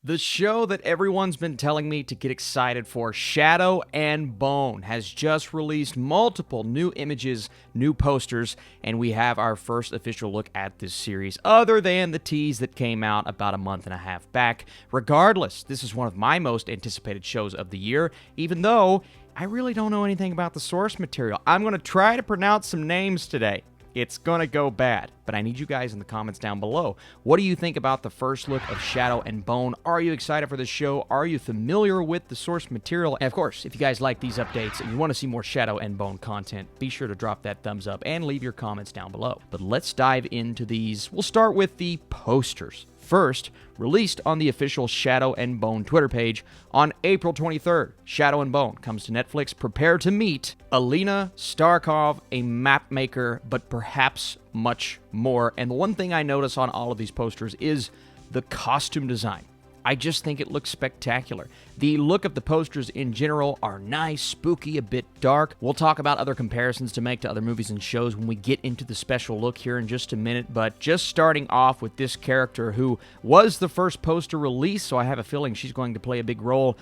The show that everyone's been telling me to get excited for, Shadow and Bone, has just released multiple new images, new posters, and we have our first official look at this series, other than the tease that came out about a month and a half back. Regardless, this is one of my most anticipated shows of the year, even though I really don't know anything about the source material. I'm going to try to pronounce some names today. It's gonna go bad, but I need you guys in the comments down below. What do you think about the first look of Shadow and Bone? Are you excited for this show? Are you familiar with the source material? And of course, if you guys like these updates and you want to see more Shadow and Bone content, be sure to drop that thumbs up and leave your comments down below. But let's dive into these. We'll start with the posters. First, released on the official Shadow and Bone Twitter page on April 23rd, Shadow and Bone comes to Netflix. Prepare to meet Alina Starkov, a map maker, but perhaps much more. And the one thing I notice on all of these posters is the costume design. I just think it looks spectacular. The look of the posters in general are nice, spooky, a bit dark. We'll talk about other comparisons to make to other movies and shows when we get into the special look here in just a minute, but just starting off with this character who was the first poster release, so I have a feeling she's going to play a big role.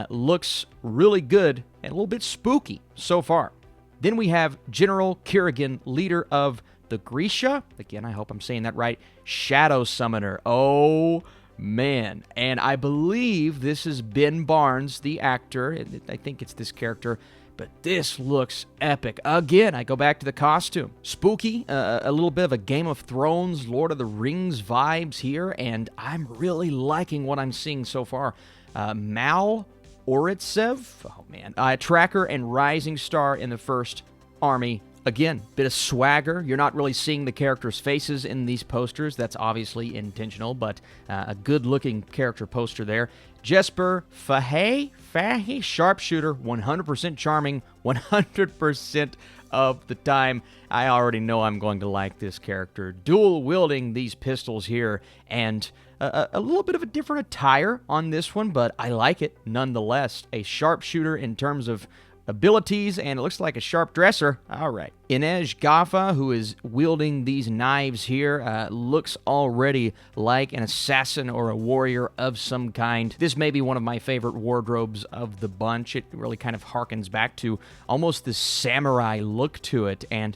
Looks really good and a little bit spooky so far. Then we have General Kerrigan, leader of the Grisha, again, I hope I'm saying that right, Shadow Summoner. Oh, man, and I believe this is Ben Barnes, the actor. I think it's this character, but this looks epic. Again, I go back to the costume. Spooky, a little bit of a Game of Thrones, Lord of the Rings vibes here, and I'm really liking what I'm seeing so far. Mal Oritsev, oh man, tracker and rising star in the First Army. Again, bit of swagger. You're not really seeing the characters' faces in these posters. That's obviously intentional, but a good-looking character poster there. Jesper Fahey, sharpshooter, 100% charming, 100% of the time. I already know I'm going to like this character. Dual-wielding these pistols here, and a little bit of a different attire on this one, but I like it nonetheless. A sharpshooter in terms of abilities, and it looks like a sharp dresser. All right. Inej Gaffa, who is wielding these knives here, looks already like an assassin or a warrior of some kind. This may be one of my favorite wardrobes of the bunch. It really kind of harkens back to almost the samurai look to it, and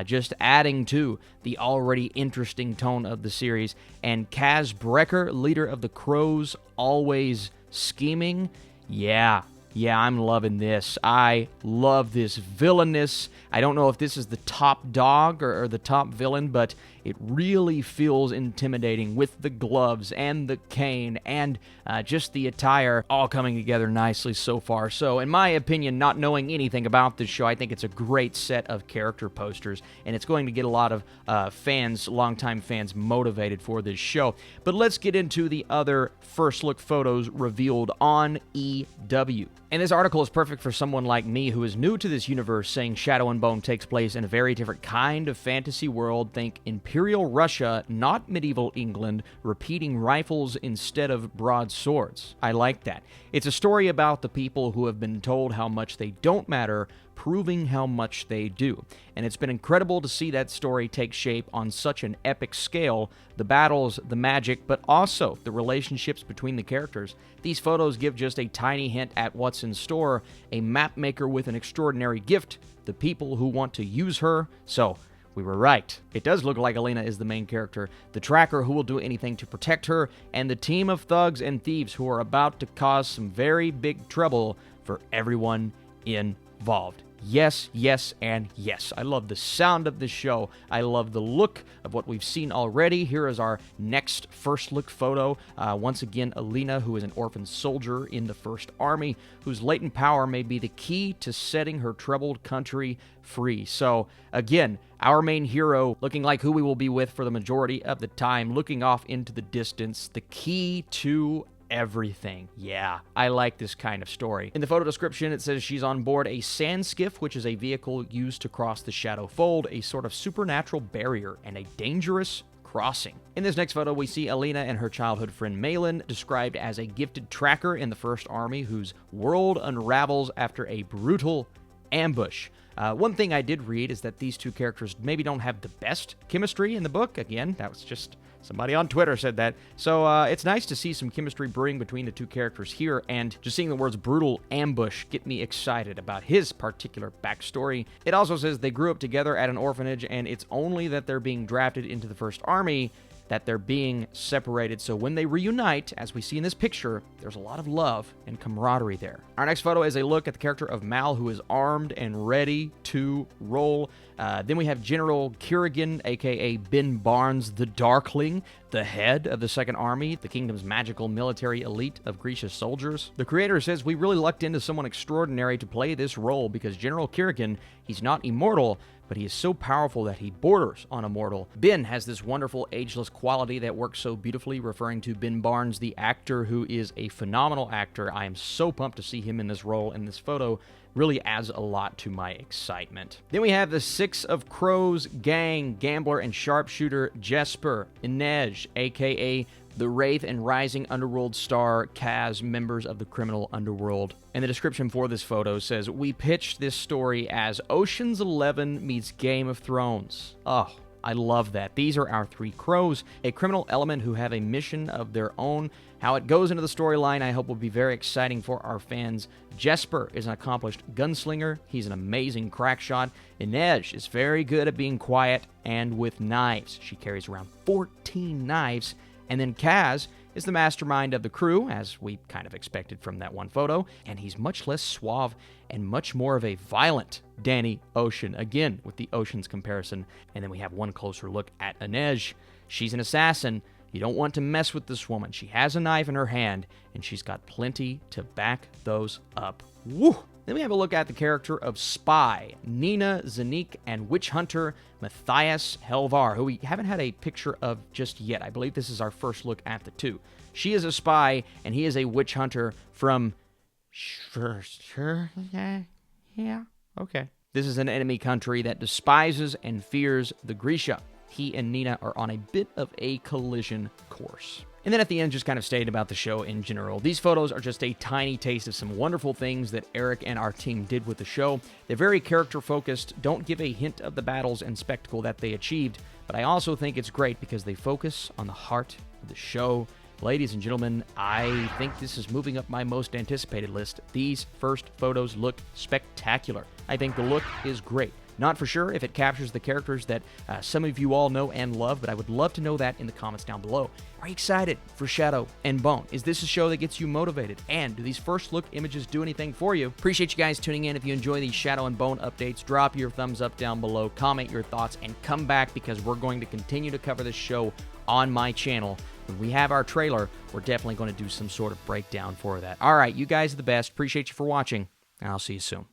just adding to the already interesting tone of the series. And Kaz Brecker, leader of the Crows, always scheming. Yeah, I'm loving this. I love this villainous. I don't know if this is the top dog or the top villain, but it really feels intimidating with the gloves and the cane and just the attire all coming together nicely so far. So, in my opinion, not knowing anything about this show, I think it's a great set of character posters, and it's going to get a lot of fans, longtime fans, motivated for this show. But let's get into the other first look photos revealed on EW. And this article is perfect for someone like me who is new to this universe, saying Shadow and Bone takes place in a very different kind of fantasy world. Think Imperial Russia, not medieval England, repeating rifles instead of broadswords. I like that. It's a story about the people who have been told how much they don't matter, proving how much they do. And it's been incredible to see that story take shape on such an epic scale. The battles, the magic, but also the relationships between the characters. These photos give just a tiny hint at what's in store. A map maker with an extraordinary gift, the people who want to use her. So, we were right. It does look like Alina is the main character, the tracker who will do anything to protect her, and the team of thugs and thieves who are about to cause some very big trouble for everyone involved. Yes, yes, and yes. I love the sound of this show. I love the look of what we've seen already. Here is our next first look photo. Once again, Alina, who is an orphan soldier in the First Army, whose latent power may be the key to setting her troubled country free. So, again, our main hero looking like who we will be with for the majority of the time, looking off into the distance, the key to everything. Yeah, I like this kind of story. In the photo description, it says she's on board a sand skiff, which is a vehicle used to cross the Shadow Fold, a sort of supernatural barrier and a dangerous crossing. In this next photo, we see Alina and her childhood friend Malin, described as a gifted tracker in the First Army whose world unravels after a brutal ambush. One thing I did read is that these two characters maybe don't have the best chemistry in the book. Again, that was just Somebody on Twitter said that. So it's nice to see some chemistry brewing between the two characters here, and just seeing the words brutal ambush get me excited about his particular backstory. It also says they grew up together at an orphanage, and it's only that they're being drafted into the First Army that they're being separated. So when they reunite, as we see in this picture, there's a lot of love and camaraderie there. Our next photo is a look at the character of Mal, who is armed and ready to roll. Then we have General Kerrigan, aka Ben Barnes, the Darkling, the head of the Second Army, the kingdom's magical military elite of Grecia's soldiers. The creator says, we really lucked into someone extraordinary to play this role because General Kerrigan, he's not immortal, but he is so powerful that he borders on immortal. Ben has this wonderful ageless quality that works so beautifully, referring to Ben Barnes, the actor, who is a phenomenal actor. I am so pumped to see him in this role, and this photo really adds a lot to my excitement. Then we have the Six of Crows gang, gambler and sharpshooter Jesper, Inej, aka the Wraith and Rising Underworld star Kaz, members of the criminal underworld. And the description for this photo says, we pitched this story as Ocean's 11 meets Game of Thrones. Oh, I love that. These are our three crows, a criminal element who have a mission of their own. How it goes into the storyline, I hope, will be very exciting for our fans. Jesper is an accomplished gunslinger. He's an amazing crack shot. Inej is very good at being quiet and with knives. She carries around 14 knives. And then Kaz is the mastermind of the crew, as we kind of expected from that one photo, and he's much less suave and much more of a violent Danny Ocean, again with the Oceans comparison. And then we have one closer look at Inej. She's an assassin. You don't want to mess with this woman. She has a knife in her hand, and she's got plenty to back those up. Woo! Then we have a look at the character of Spy, Nina Zanik, and Witch Hunter Matthias Helvar, who we haven't had a picture of just yet. I believe this is our first look at the two. She is a spy, and he is a witch hunter from... Sure, yeah, okay. This is an enemy country that despises and fears the Grecia. He and Nina are on a bit of a collision course. And then at the end, just kind of stating about the show in general. These photos are just a tiny taste of some wonderful things that Eric and our team did with the show. They're very character-focused, don't give a hint of the battles and spectacle that they achieved, but I also think it's great because they focus on the heart of the show. Ladies and gentlemen, I think this is moving up my most anticipated list. These first photos look spectacular. I think the look is great. Not for sure if it captures the characters that some of you all know and love, but I would love to know that in the comments down below. Are you excited for Shadow and Bone? Is this a show that gets you motivated? And do these first look images do anything for you? Appreciate you guys tuning in. If you enjoy these Shadow and Bone updates, drop your thumbs up down below, comment your thoughts, and come back because we're going to continue to cover this show on my channel. When we have our trailer, we're definitely going to do some sort of breakdown for that. All right, you guys are the best. Appreciate you for watching, and I'll see you soon.